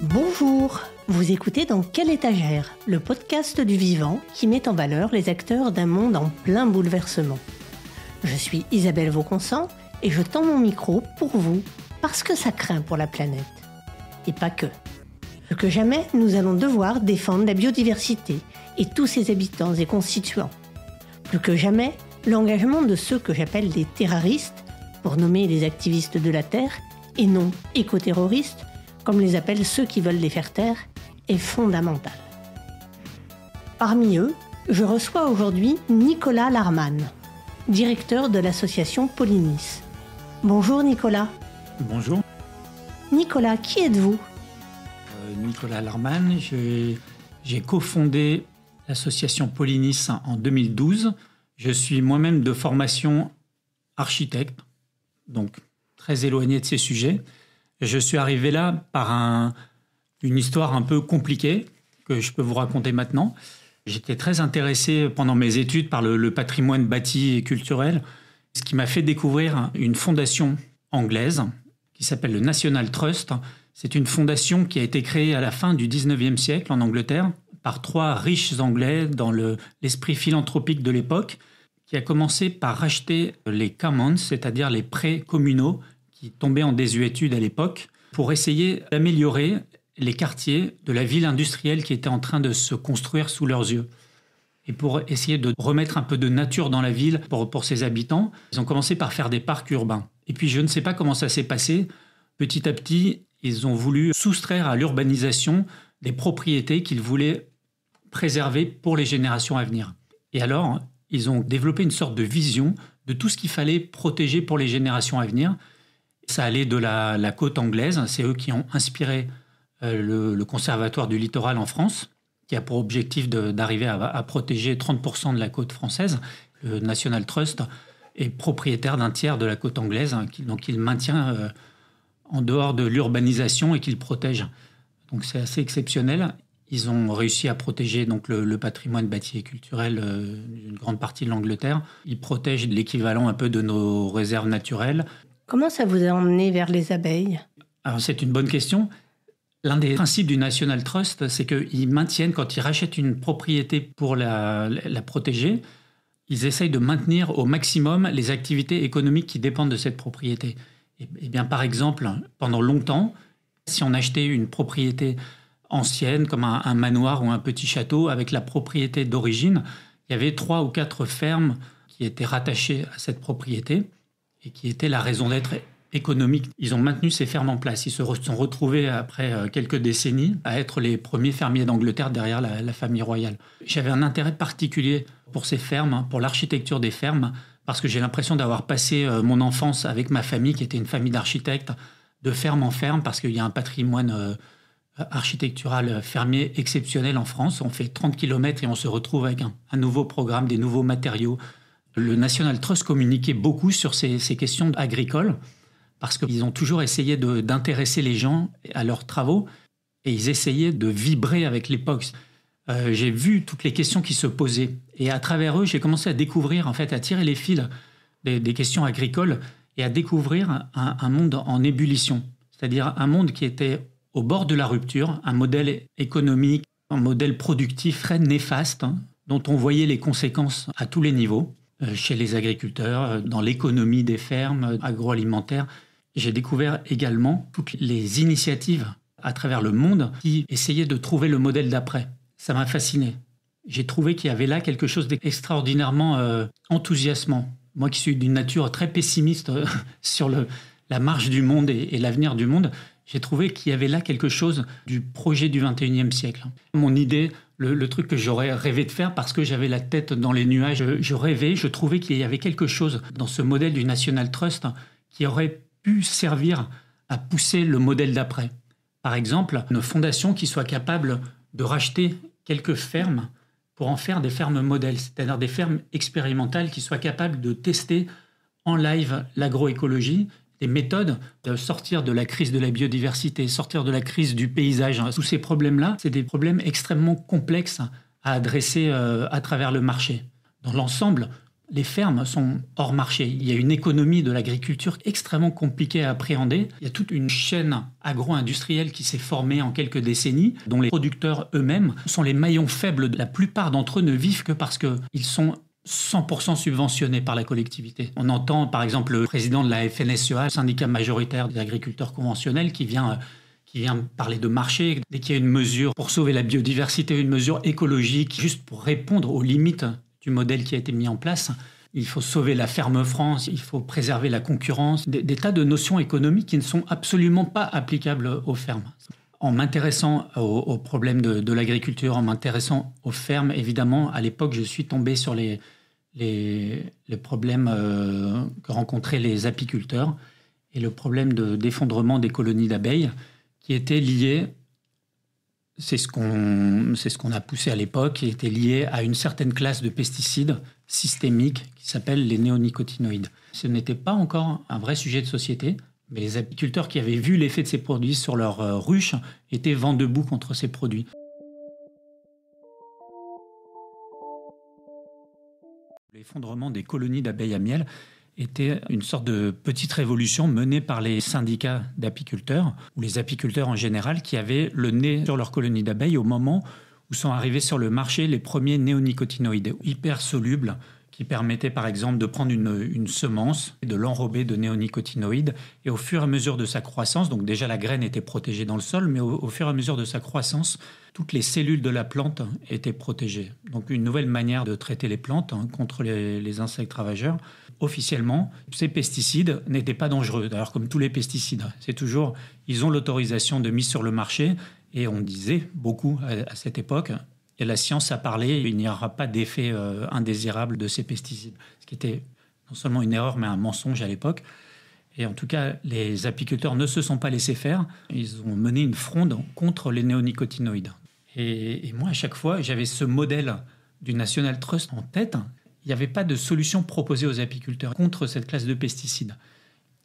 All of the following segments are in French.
Bonjour, vous écoutez Dans quelle étagère, le podcast du vivant qui met en valeur les acteurs d'un monde en plein bouleversement. Je suis Isabelle Vauconsant et je tends mon micro pour vous parce que ça craint pour la planète. Et pas que. Plus que jamais, nous allons devoir défendre la biodiversité et tous ses habitants et constituants. Plus que jamais, l'engagement de ceux que j'appelle les terraristes, pour nommer les activistes de la Terre, et non écoterroristes, comme les appellent ceux qui veulent les faire taire, est fondamental. Parmi eux, je reçois aujourd'hui Nicolas Larman, directeur de l'association Polynis. Bonjour Nicolas. Bonjour. Nicolas, qui êtes-vous ? Nicolas Larman, j'ai cofondé l'association Polynis en 2012. Je suis moi-même de formation architecte, donc très éloigné de ces sujets. Je suis arrivé là par une histoire un peu compliquée que je peux vous raconter maintenant. J'étais très intéressé pendant mes études par le patrimoine bâti et culturel, ce qui m'a fait découvrir une fondation anglaise qui s'appelle le National Trust. C'est une fondation qui a été créée à la fin du 19e siècle en Angleterre par 3 riches Anglais dans l'esprit philanthropique de l'époque, qui a commencé par racheter les commons, c'est-à-dire les prés communaux qui tombaient en désuétude à l'époque, pour essayer d'améliorer les quartiers de la ville industrielle qui était en train de se construire sous leurs yeux. Et pour essayer de remettre un peu de nature dans la ville pour ses habitants, ils ont commencé par faire des parcs urbains. Et puis je ne sais pas comment ça s'est passé. Petit à petit, ils ont voulu soustraire à l'urbanisation des propriétés qu'ils voulaient préserver pour les générations à venir. Et alors, ils ont développé une sorte de vision de tout ce qu'il fallait protéger pour les générations à venir. Ça allait de la côte anglaise, c'est eux qui ont inspiré le Conservatoire du littoral en France, qui a pour objectif d'arriver à protéger 30% de la côte française. Le National Trust est propriétaire d'un tiers de la côte anglaise, donc il maintient en dehors de l'urbanisation et qu'il protège. Donc c'est assez exceptionnel. Ils ont réussi à protéger donc le patrimoine bâti et culturel d'une grande partie de l'Angleterre. Ils protègent l'équivalent un peu de nos réserves naturelles. Comment ça vous a emmené vers les abeilles ? Alors c'est une bonne question. L'un des principes du National Trust, c'est qu'ils maintiennent, quand ils rachètent une propriété pour la protéger, ils essayent de maintenir au maximum les activités économiques qui dépendent de cette propriété. Et bien, par exemple, pendant longtemps, si on achetait une propriété ancienne, comme un manoir ou un petit château, avec la propriété d'origine, il y avait 3 ou 4 fermes qui étaient rattachées à cette propriété et qui étaient la raison d'être économique. Ils ont maintenu ces fermes en place. Ils se sont retrouvés, après quelques décennies, à être les premiers fermiers d'Angleterre derrière la famille royale. J'avais un intérêt particulier pour ces fermes, pour l'architecture des fermes, parce que j'ai l'impression d'avoir passé mon enfance avec ma famille, qui était une famille d'architectes, de ferme en ferme, parce qu'il y a un patrimoine architectural fermier exceptionnel en France. On fait 30 km et on se retrouve avec un nouveau programme, des nouveaux matériaux. Le National Trust communiquait beaucoup sur ces questions agricoles, parce qu'ils ont toujours essayé d'intéresser les gens à leurs travaux, et ils essayaient de vibrer avec l'époque. J'ai vu toutes les questions qui se posaient. Et à travers eux, j'ai commencé à découvrir, en fait, à tirer les fils des questions agricoles et à découvrir un monde en ébullition. C'est-à-dire un monde qui était au bord de la rupture, un modèle économique, un modèle productif très néfaste, dont on voyait les conséquences à tous les niveaux, chez les agriculteurs, dans l'économie des fermes agroalimentaires. J'ai découvert également toutes les initiatives à travers le monde qui essayaient de trouver le modèle d'après. Ça m'a fasciné. J'ai trouvé qu'il y avait là quelque chose d'extraordinairement enthousiasmant. Moi qui suis d'une nature très pessimiste sur la marche du monde et l'avenir du monde, j'ai trouvé qu'il y avait là quelque chose du projet du 21e siècle. Mon idée, le truc que j'aurais rêvé de faire, parce que j'avais la tête dans les nuages, je trouvais qu'il y avait quelque chose dans ce modèle du National Trust qui aurait pu servir à pousser le modèle d'après. Par exemple, une fondation qui soit capable de racheter quelques fermes pour en faire des fermes modèles, c'est-à-dire des fermes expérimentales qui soient capables de tester en live l'agroécologie, des méthodes de sortir de la crise de la biodiversité, sortir de la crise du paysage. Tous ces problèmes-là, c'est des problèmes extrêmement complexes à adresser à travers le marché. Dans l'ensemble, Les fermes sont hors marché. Il y a une économie de l'agriculture extrêmement compliquée à appréhender. Il y a toute une chaîne agro-industrielle qui s'est formée en quelques décennies, dont les producteurs eux-mêmes sont les maillons faibles. La plupart d'entre eux ne vivent que parce qu'ils sont 100% subventionnés par la collectivité. On entend par exemple le président de la FNSEA, syndicat majoritaire des agriculteurs conventionnels, qui vient parler de marché. Dès qu'il y a une mesure pour sauver la biodiversité, une mesure écologique, juste pour répondre aux limites du modèle qui a été mis en place, il faut sauver la ferme France, il faut préserver la concurrence, des tas de notions économiques qui ne sont absolument pas applicables aux fermes. En m'intéressant aux problèmes de l'agriculture, en m'intéressant aux fermes, évidemment, à l'époque, je suis tombé sur les problèmes que rencontraient les apiculteurs et le problème d'effondrement des colonies d'abeilles qui étaient liés, c'est ce qu'on a poussé à l'époque, qui était lié à une certaine classe de pesticides systémiques qui s'appellent les néonicotinoïdes. Ce n'était pas encore un vrai sujet de société, mais les apiculteurs qui avaient vu l'effet de ces produits sur leurs ruches étaient vent debout contre ces produits. L'effondrement des colonies d'abeilles à miel était une sorte de petite révolution menée par les syndicats d'apiculteurs, ou les apiculteurs en général, qui avaient le nez sur leurs colonies d'abeilles au moment où sont arrivés sur le marché les premiers néonicotinoïdes hyper solubles, qui permettaient par exemple de prendre une semence et de l'enrober de néonicotinoïdes, et au fur et à mesure de sa croissance, donc déjà la graine était protégée dans le sol, mais au fur et à mesure de sa croissance, toutes les cellules de la plante étaient protégées. Donc une nouvelle manière de traiter les plantes contre les insectes ravageurs. Officiellement, ces pesticides n'étaient pas dangereux. D'ailleurs, comme tous les pesticides, c'est toujours, ils ont l'autorisation de mise sur le marché, et on disait beaucoup à cette époque, et la science a parlé, il n'y aura pas d'effet indésirable de ces pesticides. Ce qui était non seulement une erreur, mais un mensonge à l'époque. Et en tout cas, les apiculteurs ne se sont pas laissés faire. Ils ont mené une fronde contre les néonicotinoïdes. Et moi, à chaque fois, j'avais ce modèle du National Trust en tête. Il n'y avait pas de solution proposée aux apiculteurs contre cette classe de pesticides.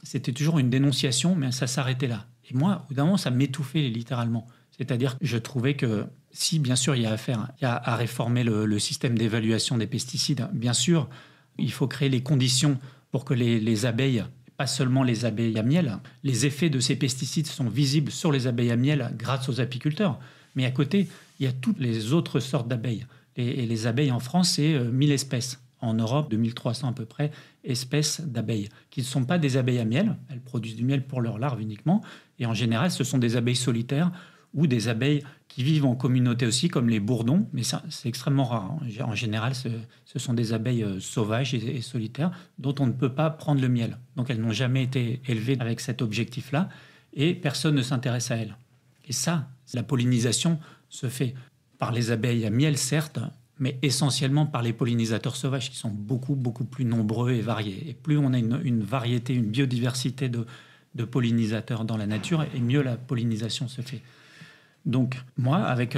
C'était toujours une dénonciation, mais ça s'arrêtait là. Et moi, au bout d'un moment, ça m'étouffait littéralement. C'est-à-dire que je trouvais que si, bien sûr, il y a à réformer le système d'évaluation des pesticides, bien sûr, il faut créer les conditions pour que les abeilles, pas seulement les abeilles à miel, les effets de ces pesticides sont visibles sur les abeilles à miel grâce aux apiculteurs. Mais à côté, il y a toutes les autres sortes d'abeilles. Et les abeilles en France, c'est 1000 espèces. En Europe, 2300 à peu près espèces d'abeilles, qui ne sont pas des abeilles à miel. Elles produisent du miel pour leurs larves uniquement. Et en général, ce sont des abeilles solitaires ou des abeilles qui vivent en communauté aussi, comme les bourdons. Mais ça, c'est extrêmement rare. En général, ce sont des abeilles sauvages et solitaires dont on ne peut pas prendre le miel. Donc, elles n'ont jamais été élevées avec cet objectif-là. Et personne ne s'intéresse à elles. Et ça, la pollinisation se fait par les abeilles à miel, certes, mais essentiellement par les pollinisateurs sauvages qui sont beaucoup, beaucoup plus nombreux et variés. Et plus on a une variété, une biodiversité de pollinisateurs dans la nature, et mieux la pollinisation se fait. Donc, moi, avec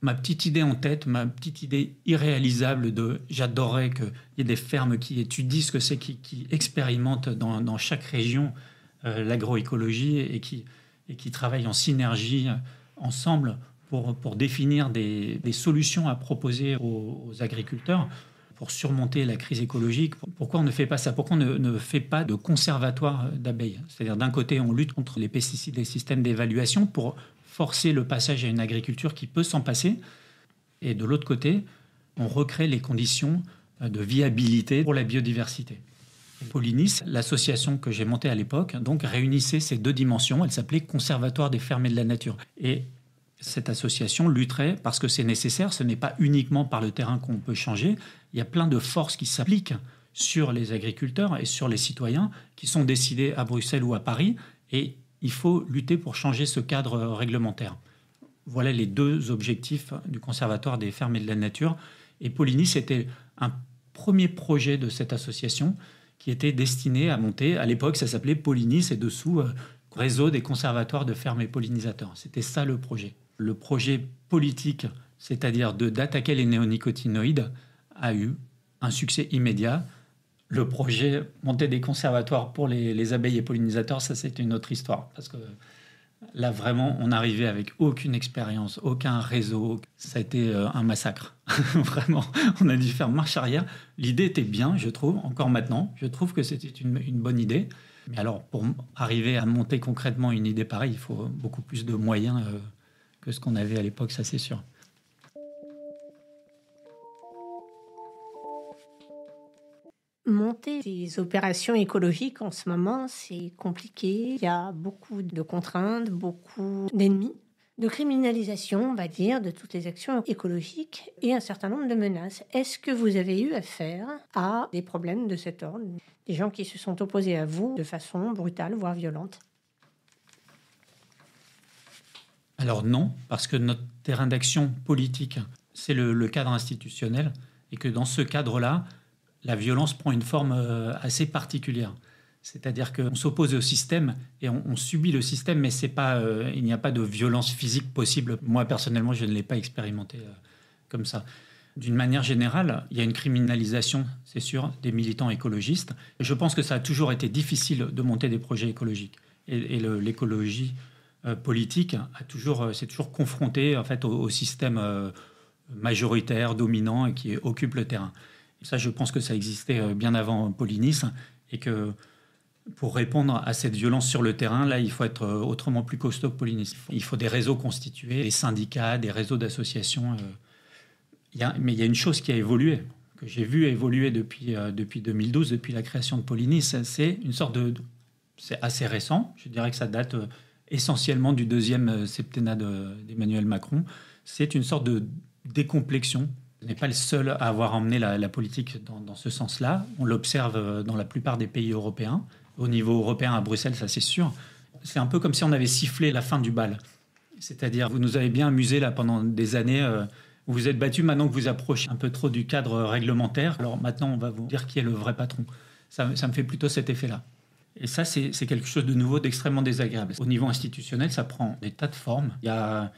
ma petite idée en tête, ma petite idée irréalisable j'adorerais qu'il y ait des fermes qui étudient ce que c'est, qui expérimentent dans chaque région l'agroécologie et qui travaillent en synergie ensemble pour définir des solutions à proposer aux agriculteurs pour surmonter la crise écologique. Pourquoi on ne fait pas ça? Pourquoi on ne fait pas de conservatoire d'abeilles? C'est-à-dire, d'un côté, on lutte contre les pesticides et les systèmes d'évaluation pour forcer le passage à une agriculture qui peut s'en passer. Et de l'autre côté, on recrée les conditions de viabilité pour la biodiversité. Pollinis, l'association que j'ai montée à l'époque, donc réunissait ces deux dimensions. Elle s'appelait Conservatoire des fermes et de la nature. Et cette association lutterait parce que c'est nécessaire. Ce n'est pas uniquement par le terrain qu'on peut changer. Il y a plein de forces qui s'appliquent sur les agriculteurs et sur les citoyens qui sont décidées à Bruxelles ou à Paris. Et il faut lutter pour changer ce cadre réglementaire. Voilà les deux objectifs du Conservatoire des fermes et de la nature. Et Pollinis, c'était un premier projet de cette association qui était destiné à monter. À l'époque, ça s'appelait Pollinis et dessous, Réseau des conservatoires de fermes et pollinisateurs. C'était ça le projet. Le projet politique, c'est-à-dire d'attaquer les néonicotinoïdes, a eu un succès immédiat. Le projet monter des conservatoires pour les abeilles et pollinisateurs, ça c'est une autre histoire. Parce que Là, vraiment, on arrivait avec aucune expérience, aucun réseau. Ça a été un massacre. Vraiment, on a dû faire marche arrière. L'idée était bien, je trouve, encore maintenant. Je trouve que c'était une bonne idée. Mais alors, pour arriver à monter concrètement une idée pareille, il faut beaucoup plus de moyens que ce qu'on avait à l'époque, ça c'est sûr. Monter des opérations écologiques en ce moment, c'est compliqué. Il y a beaucoup de contraintes, beaucoup d'ennemis, de criminalisation, on va dire, de toutes les actions écologiques et un certain nombre de menaces. Est-ce que vous avez eu affaire à des problèmes de cet ordre, des gens qui se sont opposés à vous de façon brutale, voire violente? Alors non, parce que notre terrain d'action politique, c'est le cadre institutionnel, et que dans ce cadre-là, la violence prend une forme assez particulière. C'est-à-dire qu'on s'oppose au système et on subit le système, mais c'est pas, il n'y a pas de violence physique possible. Moi, personnellement, je ne l'ai pas expérimenté comme ça. D'une manière générale, il y a une criminalisation, c'est sûr, des militants écologistes. Je pense que ça a toujours été difficile de monter des projets écologiques. Et l'écologie politique s'est toujours confrontée en fait, au système majoritaire, dominant et qui occupe le terrain. Ça, je pense que ça existait bien avant Polynice et que pour répondre à cette violence sur le terrain, là, il faut être autrement plus costaud que Polynice. Il faut des réseaux constitués, des syndicats, des réseaux d'associations. Mais il y a une chose qui a évolué, que j'ai vu évoluer depuis 2012, depuis la création de Polynice. C'est une sorte c'est assez récent. Je dirais que ça date essentiellement du deuxième septennat d'Emmanuel Macron. C'est une sorte de décomplexion. On n'est pas le seul à avoir emmené la politique dans ce sens-là. On l'observe dans la plupart des pays européens. Au niveau européen, à Bruxelles, ça c'est sûr. C'est un peu comme si on avait sifflé la fin du bal. C'est-à-dire, vous nous avez bien amusés là, pendant des années. Vous vous êtes battus, maintenant que vous approchez un peu trop du cadre réglementaire. Alors maintenant, on va vous dire qui est le vrai patron. Ça me fait plutôt cet effet-là. Et ça, c'est quelque chose de nouveau, d'extrêmement désagréable. Au niveau institutionnel, ça prend des tas de formes. Il y a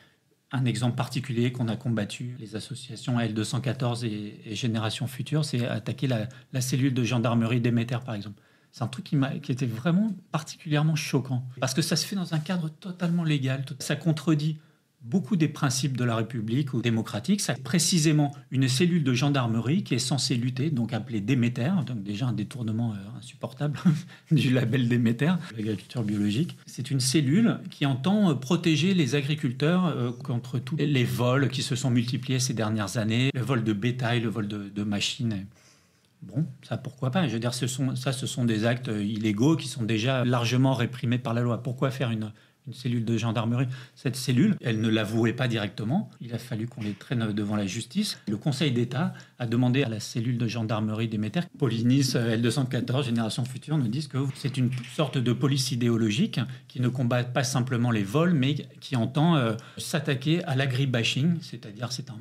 un exemple particulier qu'on a combattu, les associations L214 et Génération Future, c'est attaquer la cellule de gendarmerie d'Émetteur, par exemple. C'est un truc qui était vraiment particulièrement choquant, parce que ça se fait dans un cadre totalement légal. Ça contredit beaucoup des principes de la République ou démocratiques. C'est précisément une cellule de gendarmerie qui est censée lutter, donc appelée Déméter, donc déjà un détournement insupportable du label Déméter, l'agriculture biologique. C'est une cellule qui entend protéger les agriculteurs contre tous les vols qui se sont multipliés ces dernières années, le vol de bétail, le vol de machines. Bon, ça pourquoi pas. Je veux dire, ce sont des actes illégaux qui sont déjà largement réprimés par la loi. Pourquoi faire une cellule de gendarmerie? Cette cellule, elle ne l'avouait pas directement. Il a fallu qu'on les traîne devant la justice. Le Conseil d'État a demandé à la cellule de gendarmerie d'Émetteur, Polynice, L214, Génération Future, nous disent que c'est une sorte de police idéologique qui ne combat pas simplement les vols, mais qui entend s'attaquer à l'agribashing, c'est-à-dire, c'est un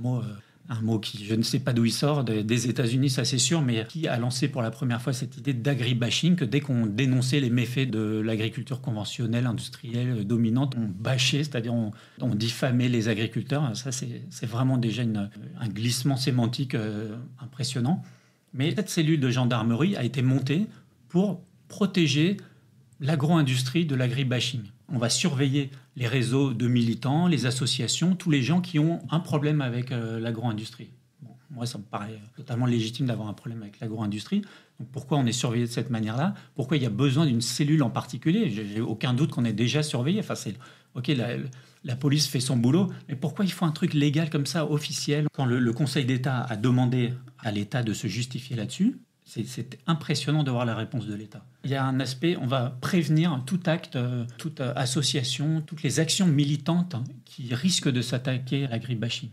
mot qui, je ne sais pas d'où il sort, des États-Unis, ça c'est sûr, mais qui a lancé pour la première fois cette idée d'agribashing, que dès qu'on dénonçait les méfaits de l'agriculture conventionnelle, industrielle, dominante, on bâchait, c'est-à-dire on diffamait les agriculteurs. Ça, c'est vraiment déjà un glissement sémantique impressionnant. Mais cette cellule de gendarmerie a été montée pour protéger l'agro-industrie de l'agribashing. On va surveiller les réseaux de militants, les associations, tous les gens qui ont un problème avec l'agro-industrie. Bon, moi, ça me paraît totalement légitime d'avoir un problème avec l'agro-industrie. Donc, pourquoi on est surveillé de cette manière-là? Pourquoi il y a besoin d'une cellule en particulier? J'ai aucun doute qu'on est déjà surveillé. Enfin, OK, la police fait son boulot, mais pourquoi il faut un truc légal comme ça, officiel? Quand le Conseil d'État a demandé à l'État de se justifier là-dessus, c'est impressionnant de voir la réponse de l'État. Il y a un aspect, on va prévenir tout acte, toute association, toutes les actions militantes qui risquent de s'attaquer à l'agribashing.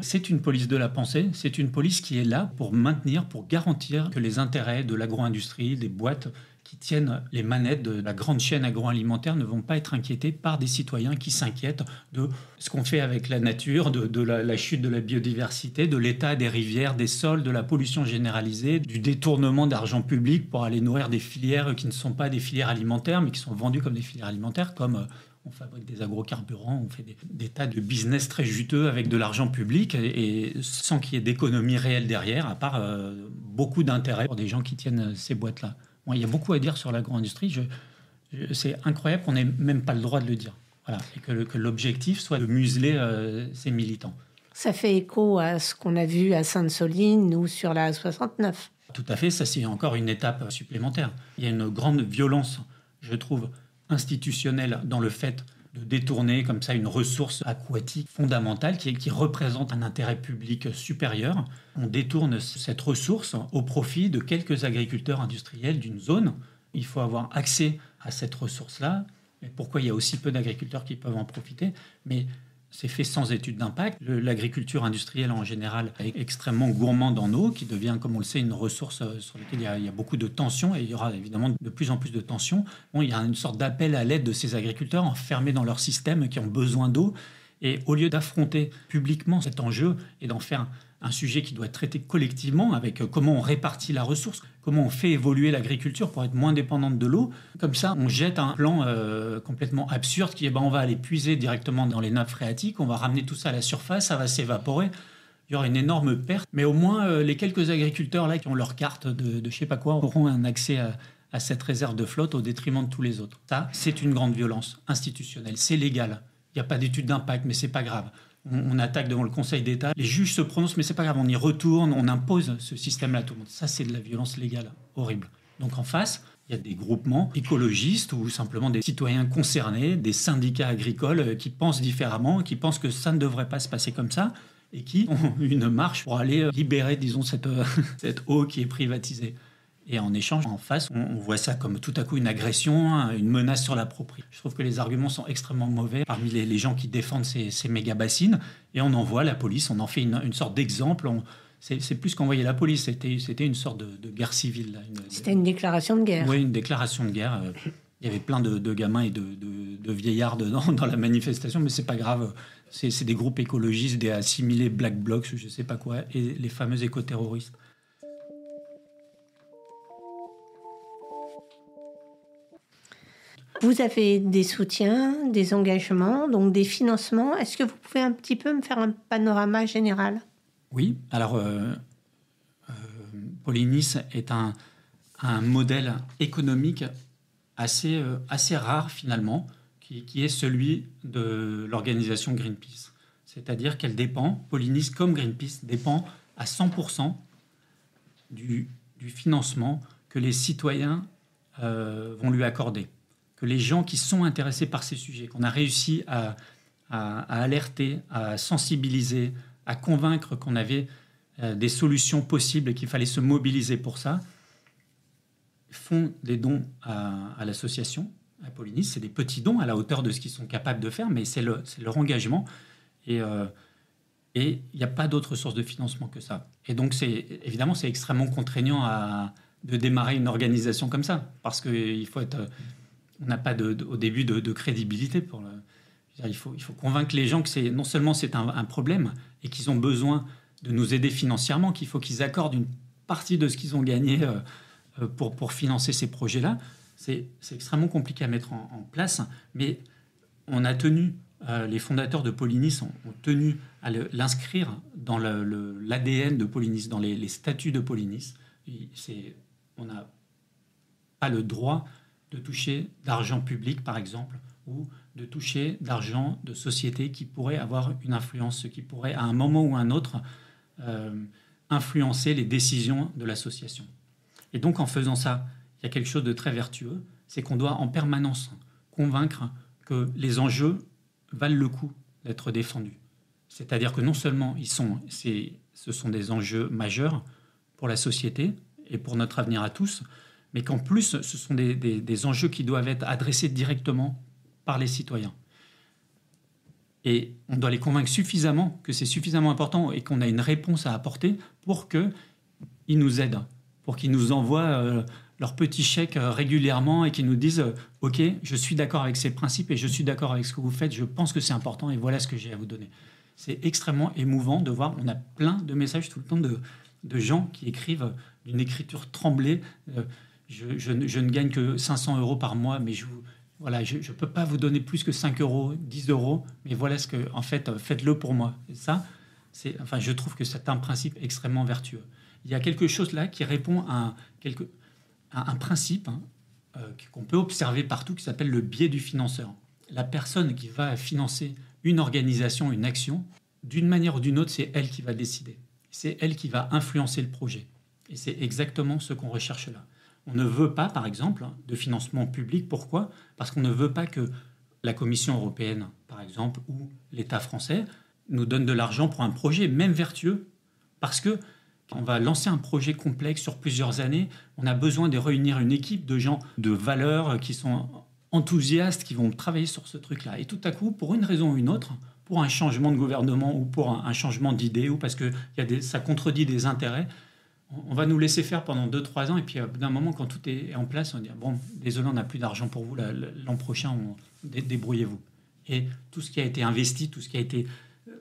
C'est une police de la pensée, c'est une police qui est là pour maintenir, pour garantir que les intérêts de l'agro-industrie, des boîtes qui tiennent les manettes de la grande chaîne agroalimentaire ne vont pas être inquiétés par des citoyens qui s'inquiètent de ce qu'on fait avec la nature, de la chute de la biodiversité, de l'état des rivières, des sols, de la pollution généralisée, du détournement d'argent public pour aller nourrir des filières qui ne sont pas des filières alimentaires, mais qui sont vendues comme des filières alimentaires, comme on fabrique des agrocarburants, on fait des tas de business très juteux avec de l'argent public et sans qu'il y ait d'économie réelle derrière, à part beaucoup d'intérêt pour des gens qui tiennent ces boîtes-là. Bon, il y a beaucoup à dire sur l'agro-industrie. C'est incroyable qu'on n'ait même pas le droit de le dire. Voilà, et que l'objectif soit de museler ces militants. Ça fait écho à ce qu'on a vu à Sainte-Soline ou sur la 69. Tout à fait, ça c'est encore une étape supplémentaire. Il y a une grande violence, je trouve, institutionnelle dans le fait de détourner comme ça une ressource aquatique fondamentale qui représente un intérêt public supérieur. On détourne cette ressource au profit de quelques agriculteurs industriels d'une zone. Il faut avoir accès à cette ressource-là. Et pourquoi il y a aussi peu d'agriculteurs qui peuvent en profiter, mais c'est fait sans étude d'impact. L'agriculture industrielle en général est extrêmement gourmande en eau, qui devient, comme on le sait, une ressource sur laquelle il y a beaucoup de tensions, et il y aura évidemment de plus en plus de tensions. Bon, il y a une sorte d'appel à l'aide de ces agriculteurs enfermés dans leur système qui ont besoin d'eau. Et au lieu d'affronter publiquement cet enjeu et d'en faire un sujet qui doit être traité collectivement avec comment on répartit la ressource, comment on fait évoluer l'agriculture pour être moins dépendante de l'eau. Comme ça, on jette un plan complètement absurde qui est on va aller puiser directement dans les nappes phréatiques, on va ramener tout ça à la surface, ça va s'évaporer. Il y aura une énorme perte. Mais au moins, les quelques agriculteurs là qui ont leur carte de je sais pas quoi auront un accès à cette réserve de flotte au détriment de tous les autres. Ça, c'est une grande violence institutionnelle. C'est légal. Il n'y a pas d'étude d'impact, mais c'est pas grave. On attaque devant le Conseil d'État, les juges se prononcent, mais c'est pas grave, on y retourne, on impose ce système-là à tout le monde. Ça, c'est de la violence légale horrible. Donc en face, il y a des groupements écologistes ou simplement des citoyens concernés, des syndicats agricoles qui pensent différemment, qui pensent que ça ne devrait pas se passer comme ça et qui ont une marche pour aller libérer, disons, cette eau qui est privatisée. Et en échange, en face, on voit ça comme tout à coup une agression, une menace sur la propriété. Je trouve que les arguments sont extrêmement mauvais parmi les gens qui défendent ces méga-bassines. Et on envoie la police, on en fait une sorte d'exemple. C'est plus qu'envoyer la police, c'était une sorte de guerre civile. Là, c'était une déclaration de guerre. Oui, une déclaration de guerre. Il y avait plein de gamins et de vieillards dans la manifestation, mais c'est pas grave. C'est des groupes écologistes, des assimilés Black Blocs, je sais pas quoi, et les fameux écoterroristes. Vous avez des soutiens, des engagements, donc des financements. Est-ce que vous pouvez un petit peu me faire un panorama général ? Oui, alors Polynis est un modèle économique assez rare finalement, qui est celui de l'organisation Greenpeace. C'est-à-dire qu'elle dépend, Polynis comme Greenpeace, dépend à 100% du financement que les citoyens vont lui accorder. Que les gens qui sont intéressés par ces sujets, qu'on a réussi à alerter, à sensibiliser, à convaincre qu'on avait des solutions possibles et qu'il fallait se mobiliser pour ça, font des dons à l'association, à Polynis. C'est des petits dons à la hauteur de ce qu'ils sont capables de faire, mais c'est leur engagement. Et il n'y a pas d'autre source de financement que ça. Et donc, évidemment, c'est extrêmement contraignant de démarrer une organisation comme ça, parce qu'il faut être... On n'a pas au début de crédibilité. Il faut convaincre les gens que non seulement c'est un problème et qu'ils ont besoin de nous aider financièrement, qu'il faut qu'ils accordent une partie de ce qu'ils ont gagné pour financer ces projets-là. C'est extrêmement compliqué à mettre en place, mais on a tenu, les fondateurs de Polynis ont tenu à l'inscrire dans l'ADN de Polynis, dans les statuts de Polynis. On n'a pas le droit de toucher d'argent public, par exemple, ou de toucher d'argent de sociétés qui pourraient avoir une influence, qui pourraient, à un moment ou à un autre, influencer les décisions de l'association. Et donc, en faisant ça, il y a quelque chose de très vertueux, c'est qu'on doit en permanence convaincre que les enjeux valent le coup d'être défendus. C'est-à-dire que non seulement ce sont des enjeux majeurs pour la société et pour notre avenir à tous, mais qu'en plus, ce sont des enjeux qui doivent être adressés directement par les citoyens. Et on doit les convaincre suffisamment que c'est suffisamment important et qu'on a une réponse à apporter pour qu'ils nous aident, pour qu'ils nous envoient leurs petits chèques régulièrement et qu'ils nous disent « Ok, je suis d'accord avec ces principes et je suis d'accord avec ce que vous faites, je pense que c'est important et voilà ce que j'ai à vous donner ». C'est extrêmement émouvant de voir, on a plein de messages tout le temps de gens qui écrivent d'une écriture tremblée je ne gagne que 500 € par mois, mais je ne peux pas vous donner plus que 5 €, 10 €, mais voilà ce que, en fait, faites-le pour moi. Et ça, je trouve que c'est un principe extrêmement vertueux. Il y a quelque chose là qui répond à un principe qu'on peut observer partout, qui s'appelle le biais du financeur. la personne qui va financer une organisation, une action, d'une manière ou d'une autre, c'est elle qui va décider. C'est elle qui va influencer le projet. Et c'est exactement ce qu'on recherche là. On ne veut pas, par exemple, de financement public. Pourquoi ? Parce qu'on ne veut pas que la Commission européenne, par exemple, ou l'État français nous donne de l'argent pour un projet, même vertueux, parce que on va lancer un projet complexe sur plusieurs années. On a besoin de réunir une équipe de gens de valeur qui sont enthousiastes, qui vont travailler sur ce truc-là. Et tout à coup, pour une raison ou une autre, pour un changement de gouvernement ou pour un changement d'idée, ou parce que ça contredit des intérêts, on va nous laisser faire pendant 2-3 ans. Et puis, d'un moment, quand tout est en place, on va dire, bon, désolé, on n'a plus d'argent pour vous. L'an prochain, débrouillez-vous. Et tout ce qui a été investi, tout ce qui a été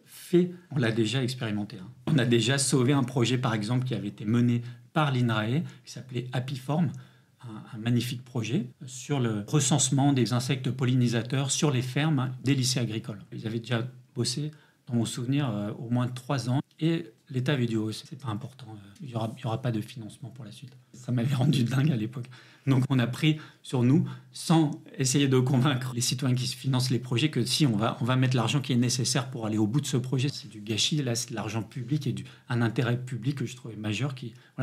fait, on l'a déjà expérimenté. On a déjà sauvé un projet, par exemple, qui avait été mené par l'INRAE, qui s'appelait Apiform, un magnifique projet sur le recensement des insectes pollinisateurs sur les fermes des lycées agricoles. Ils avaient déjà bossé, dans mon souvenir, au moins 3 ans. Et l'État avait dit, oh, c'est pas important, il n'y aura pas de financement pour la suite. Ça m'avait rendu dingue à l'époque. Donc on a pris sur nous, sans essayer de convaincre les citoyens qui se financent les projets, que si on va mettre l'argent qui est nécessaire pour aller au bout de ce projet. C'est du gâchis, là c'est de l'argent public et un intérêt public que je trouvais majeur.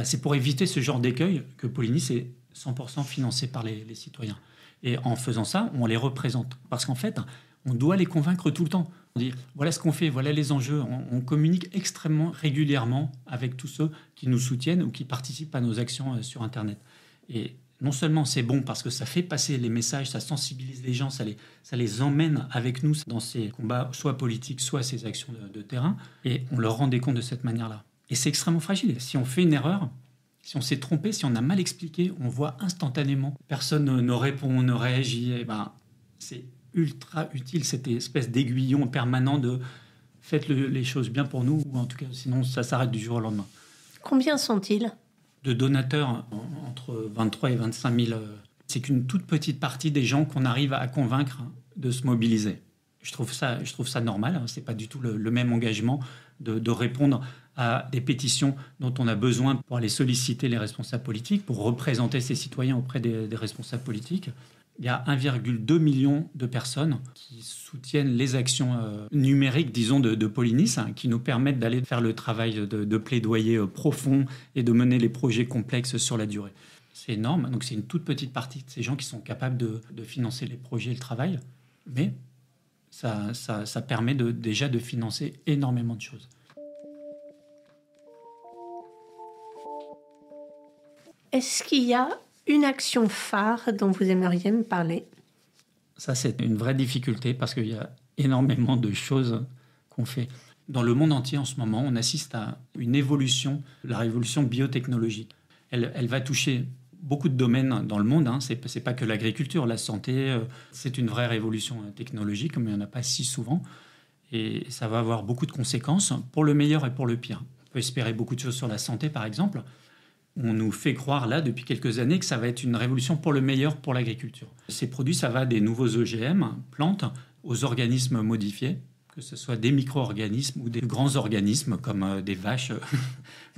C'est pour éviter ce genre d'écueil que Polliny, c'est 100% financé par les citoyens. Et en faisant ça, on les représente. Parce qu'en fait, on doit les convaincre tout le temps. On dit, voilà ce qu'on fait, voilà les enjeux. On communique extrêmement régulièrement avec tous ceux qui nous soutiennent ou qui participent à nos actions sur Internet. Et non seulement c'est bon parce que ça fait passer les messages, ça sensibilise les gens, ça les emmène avec nous dans ces combats, soit politiques, soit ces actions de terrain, et on leur rend des comptes de cette manière-là. Et c'est extrêmement fragile. Si on fait une erreur, si on s'est trompé, si on a mal expliqué, on voit instantanément. Personne ne répond, ne réagit. Et c'est ultra utile, cette espèce d'aiguillon permanent de faites les choses bien pour nous, ou en tout cas, sinon ça s'arrête du jour au lendemain. Combien sont-ils ? De donateurs, entre 23 et 25 000. C'est qu'une toute petite partie des gens qu'on arrive à convaincre de se mobiliser. Je trouve ça normal. C'est pas du tout le même engagement de répondre à des pétitions dont on a besoin pour aller solliciter les responsables politiques, pour représenter ces citoyens auprès des responsables politiques. Il y a 1,2 million de personnes qui soutiennent les actions numériques, disons, de Polynis, qui nous permettent d'aller faire le travail de plaidoyer profond et de mener les projets complexes sur la durée. C'est énorme. Donc, c'est une toute petite partie de ces gens qui sont capables de financer les projets et le travail. Mais ça permet déjà de financer énormément de choses. Est-ce qu'il y a une action phare dont vous aimeriez me parler ? Ça, c'est une vraie difficulté parce qu'il y a énormément de choses qu'on fait. Dans le monde entier, en ce moment, on assiste à une évolution, la révolution biotechnologique. Elle va toucher beaucoup de domaines dans le monde. C'est pas que l'agriculture, la santé. C'est une vraie révolution technologique, mais il n'y en a pas si souvent. Et ça va avoir beaucoup de conséquences pour le meilleur et pour le pire. On peut espérer beaucoup de choses sur la santé, par exemple. On nous fait croire là, depuis quelques années, que ça va être une révolution pour le meilleur pour l'agriculture. Ces produits, ça va des nouveaux OGM, plantes, aux organismes modifiés, que ce soit des micro-organismes ou des grands organismes comme des vaches,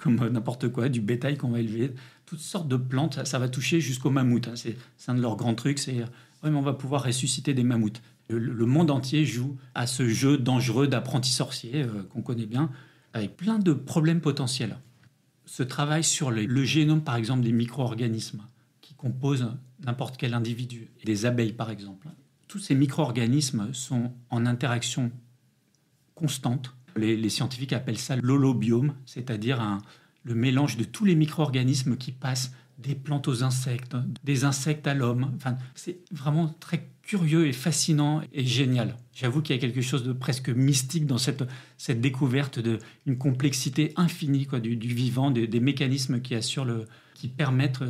comme n'importe quoi, du bétail qu'on va élever. Toutes sortes de plantes, ça va toucher jusqu'aux mammouths. C'est un de leurs grands trucs, c'est mais on va pouvoir ressusciter des mammouths. Le monde entier joue à ce jeu dangereux d'apprenti sorcier qu'on connaît bien, avec plein de problèmes potentiels. Ce travail sur le génome, par exemple, des micro-organismes qui composent n'importe quel individu, des abeilles, par exemple. Tous ces micro-organismes sont en interaction constante. Les scientifiques appellent ça l'holobiome, c'est-à-dire le mélange de tous les micro-organismes qui passent des plantes aux insectes, des insectes à l'homme. Enfin, c'est vraiment très curieux et fascinant et génial. J'avoue qu'il y a quelque chose de presque mystique dans cette découverte d'une complexité infinie du vivant, des mécanismes qui permettent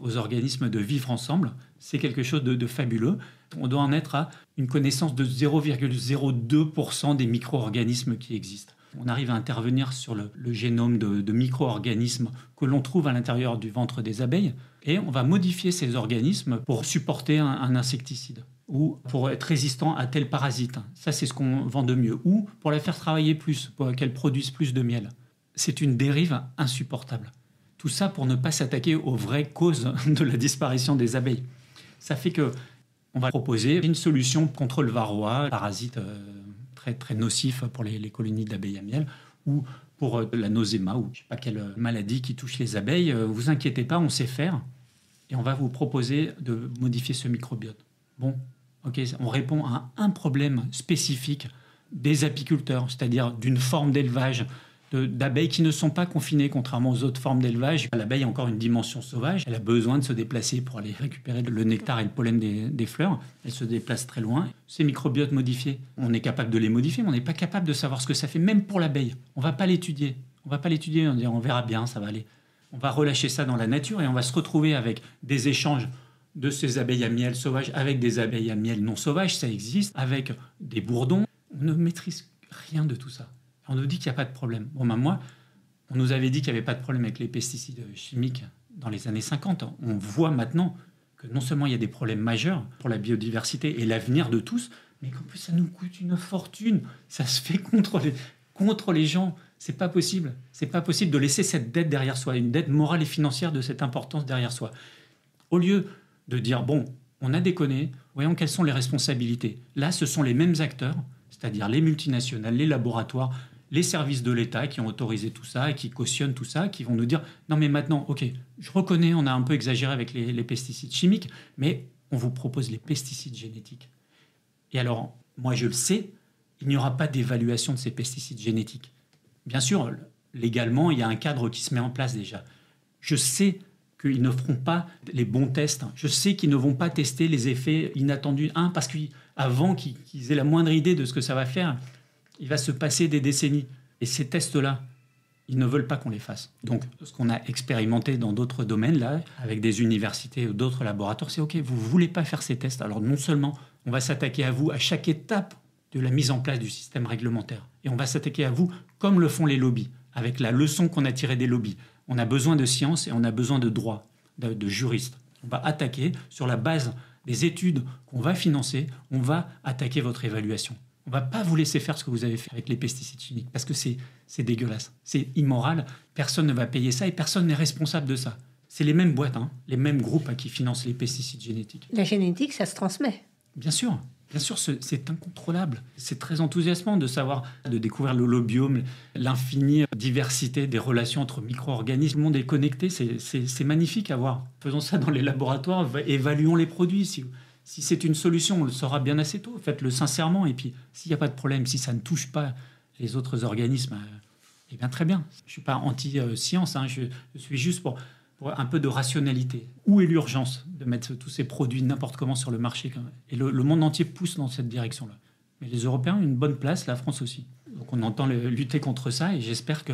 aux organismes de vivre ensemble. C'est quelque chose de fabuleux. On doit en être à une connaissance de 0,02% des micro-organismes qui existent. On arrive à intervenir sur le génome de micro-organismes que l'on trouve à l'intérieur du ventre des abeilles et on va modifier ces organismes pour supporter un insecticide ou pour être résistant à tel parasite. Ça, c'est ce qu'on vend de mieux. Ou pour la faire travailler plus, pour qu'elle produise plus de miel. C'est une dérive insupportable. Tout ça pour ne pas s'attaquer aux vraies causes de la disparition des abeilles. Ça fait que On va proposer une solution contre le varroa, parasite très, très nocif pour les colonies d'abeilles à miel, ou pour la noséma, ou je ne sais pas quelle maladie qui touche les abeilles. Vous inquiétez pas, on sait faire. Et on va vous proposer de modifier ce microbiote. Bon, ok, on répond à un problème spécifique des apiculteurs, c'est-à-dire d'une forme d'élevage d'abeilles qui ne sont pas confinées, contrairement aux autres formes d'élevage. L'abeille a encore une dimension sauvage. Elle a besoin de se déplacer pour aller récupérer le nectar et le pollen des fleurs. Elle se déplace très loin. Ces microbiotes modifiés, on est capable de les modifier, mais on n'est pas capable de savoir ce que ça fait, même pour l'abeille. On ne va pas l'étudier. On va pas l'étudier, on verra bien, ça va aller. On va relâcher ça dans la nature et on va se retrouver avec des échanges de ces abeilles à miel sauvages avec des abeilles à miel non sauvages, ça existe, avec des bourdons. On ne maîtrise rien de tout ça. On nous dit qu'il n'y a pas de problème. Bon, moi, on nous avait dit qu'il n'y avait pas de problème avec les pesticides chimiques dans les années 50. On voit maintenant que non seulement il y a des problèmes majeurs pour la biodiversité et l'avenir de tous, mais qu'en plus ça nous coûte une fortune. Ça se fait contre les gens. C'est pas possible. C'est pas possible de laisser cette dette derrière soi, une dette morale et financière de cette importance derrière soi. Au lieu de dire, bon, on a déconné, voyons quelles sont les responsabilités. Là, ce sont les mêmes acteurs, c'est-à-dire les multinationales, les laboratoires, les services de l'État qui ont autorisé tout ça et qui cautionnent tout ça, qui vont nous dire « Non, mais maintenant, ok, je reconnais, on a un peu exagéré avec les pesticides chimiques, mais on vous propose les pesticides génétiques. » Et alors, moi je le sais, il n'y aura pas d'évaluation de ces pesticides génétiques. Bien sûr, légalement, il y a un cadre qui se met en place déjà. Je sais qu'ils ne feront pas les bons tests. Je sais qu'ils ne vont pas tester les effets inattendus. Parce qu'avant qu'ils aient la moindre idée de ce que ça va faire, il va se passer des décennies. Et ces tests-là, ils ne veulent pas qu'on les fasse. Donc, ce qu'on a expérimenté dans d'autres domaines, là, avec des universités ou d'autres laboratoires, c'est OK, vous ne voulez pas faire ces tests. Alors, non seulement on va s'attaquer à vous à chaque étape de la mise en place du système réglementaire, et on va s'attaquer à vous comme le font les lobbies, avec la leçon qu'on a tirée des lobbies. On a besoin de science et on a besoin de droit, de juristes. On va attaquer sur la base des études qu'on va financer, on va attaquer votre évaluation. On ne va pas vous laisser faire ce que vous avez fait avec les pesticides chimiques parce que c'est dégueulasse, c'est immoral, personne ne va payer ça et personne n'est responsable de ça. C'est les mêmes boîtes, les mêmes groupes qui financent les pesticides génétiques. La génétique, ça se transmet. Bien sûr, c'est incontrôlable. C'est très enthousiasmant de savoir, de découvrir l'holobiome, l'infinie diversité des relations entre micro-organismes. Le monde est connecté, c'est magnifique à voir. Faisons ça dans les laboratoires, évaluons les produits. Si c'est une solution, on le saura bien assez tôt. Faites-le sincèrement. Et puis, s'il n'y a pas de problème, si ça ne touche pas les autres organismes, eh bien, très bien. Je ne suis pas anti-science. Je suis juste pour un peu de rationalité. Où est l'urgence de mettre tous ces produits n'importe comment sur le marché? Et le monde entier pousse dans cette direction-là. Mais les Européens ont une bonne place, la France aussi. Donc, on entend lutter contre ça. Et j'espère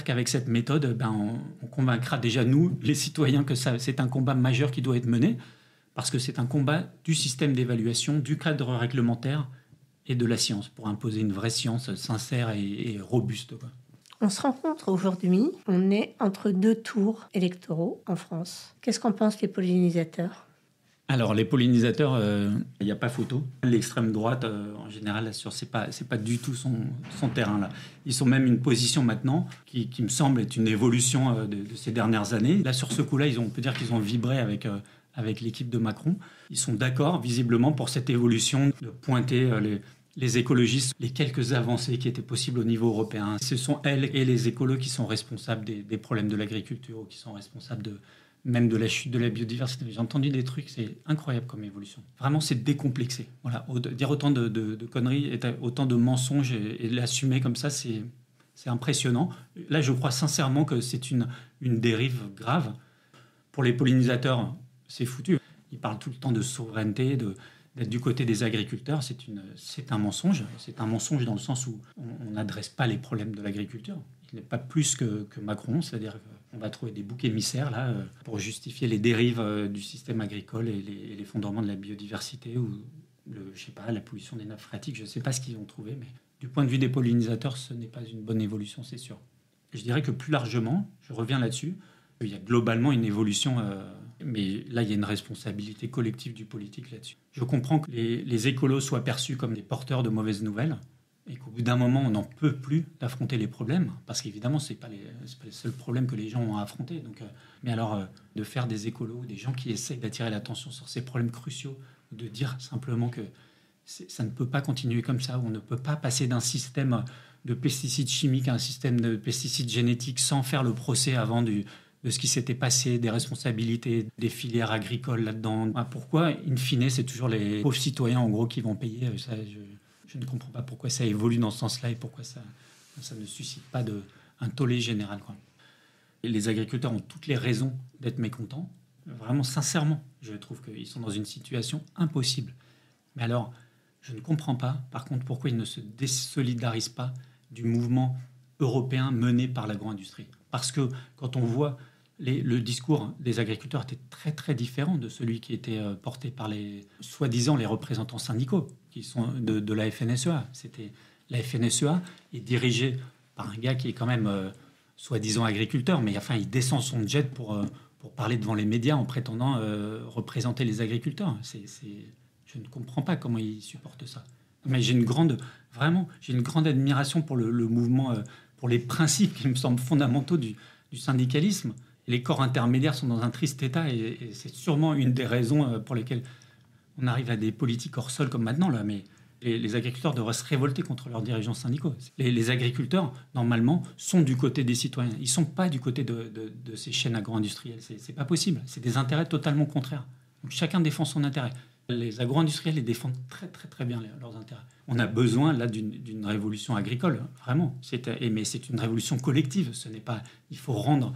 qu'avec cette méthode, on convaincra déjà, nous, les citoyens, que c'est un combat majeur qui doit être mené. Parce que c'est un combat du système d'évaluation, du cadre réglementaire et de la science, pour imposer une vraie science sincère et robuste. On se rencontre aujourd'hui, on est entre deux tours électoraux en France. Qu'est-ce qu'en pensent les pollinisateurs? Alors, les pollinisateurs, il n'y a pas photo. L'extrême droite, en général, c'est pas du tout son terrain. Là. Ils ont même une position maintenant qui me semble être une évolution de ces dernières années. Là, sur ce coup-là, on peut dire qu'ils ont vibré avec l'équipe de Macron. Ils sont d'accord, visiblement, pour cette évolution de pointer les écologistes, les quelques avancées qui étaient possibles au niveau européen. Ce sont elles et les écolos qui sont responsables des problèmes de l'agriculture, ou qui sont responsables même de la chute de la biodiversité. J'ai entendu des trucs, c'est incroyable comme évolution. Vraiment, c'est décomplexé. Voilà, dire autant de conneries, autant de mensonges et l'assumer comme ça, c'est impressionnant. Là, je crois sincèrement que c'est une dérive grave. Pour les pollinisateurs, c'est foutu. Ils parlent tout le temps de souveraineté, d'être du côté des agriculteurs. C'est un mensonge. C'est un mensonge dans le sens où on n'adresse pas les problèmes de l'agriculture. Il n'est pas plus que Macron, c'est-à-dire qu'on va trouver des boucs émissaires là, pour justifier les dérives du système agricole et l'effondrement de la biodiversité ou la pollution des nappes phréatiques. Je ne sais pas ce qu'ils ont trouvé, mais du point de vue des pollinisateurs, ce n'est pas une bonne évolution, c'est sûr. Et je dirais que plus largement, je reviens là-dessus, il y a globalement une évolution, mais là, il y a une responsabilité collective du politique là-dessus. Je comprends que les écolos soient perçus comme des porteurs de mauvaises nouvelles et qu'au bout d'un moment, on n'en peut plus d'affronter les problèmes, parce qu'évidemment, ce n'est pas les seuls problèmes que les gens ont à affronter. Donc, mais alors, de faire des écolos, des gens qui essayent d'attirer l'attention sur ces problèmes cruciaux de dire simplement que ça ne peut pas continuer comme ça. On ne peut pas passer d'un système de pesticides chimiques à un système de pesticides génétiques sans faire le procès avant de ce qui s'était passé, des responsabilités des filières agricoles là-dedans. Pourquoi, in fine, c'est toujours les pauvres citoyens, en gros, qui vont payer ça, je ne comprends pas pourquoi ça évolue dans ce sens-là et pourquoi ça ne suscite pas un tollé général, quoi. Et les agriculteurs ont toutes les raisons d'être mécontents. Vraiment, sincèrement, je trouve qu'ils sont dans une situation impossible. Mais alors, je ne comprends pas, par contre, pourquoi ils ne se désolidarisent pas du mouvement européen mené par l'agro-industrie. Parce que quand on voit le discours des agriculteurs était très très différent de celui qui était porté par les soi-disant les représentants syndicaux qui sont de la FNSEA. La FNSEA est dirigée par un gars qui est quand même soi-disant agriculteur, mais enfin il descend son jet pour parler devant les médias en prétendant représenter les agriculteurs. Je ne comprends pas comment il supporte ça. Mais j'ai une grande admiration pour le mouvement, pour les principes qui me semblent fondamentaux du syndicalisme. Et les corps intermédiaires sont dans un triste état et c'est sûrement une des raisons pour lesquelles on arrive à des politiques hors sol comme maintenant. Là. Mais les agriculteurs devraient se révolter contre leurs dirigeants syndicaux. Les agriculteurs, normalement, sont du côté des citoyens. Ils ne sont pas du côté de ces chaînes agro-industrielles. C'est pas possible. C'est des intérêts totalement contraires. Donc chacun défend son intérêt. Les agro-industriels les défendent très, très, très bien, leurs intérêts. On a besoin, là, d'une révolution agricole, vraiment. Mais c'est une révolution collective. Il faut rendre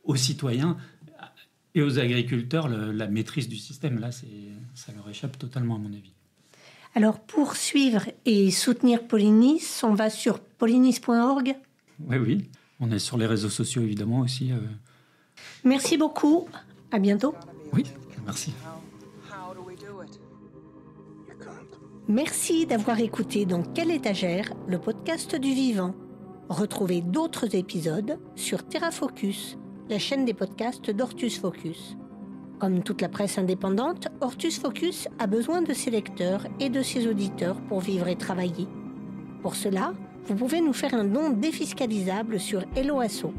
aux citoyens et aux agriculteurs la maîtrise du système. Là, ça leur échappe totalement, à mon avis. Alors, pour suivre et soutenir Polynis, on va sur polynis.org. Oui. On est sur les réseaux sociaux, évidemment, aussi. Merci beaucoup. À bientôt. Oui, merci. Merci d'avoir écouté Dans quelle étagère, le podcast du vivant. Retrouvez d'autres épisodes sur Terra Focus, la chaîne des podcasts d'Hortus Focus. Comme toute la presse indépendante, Hortus Focus a besoin de ses lecteurs et de ses auditeurs pour vivre et travailler. Pour cela, vous pouvez nous faire un don défiscalisable sur Helloasso.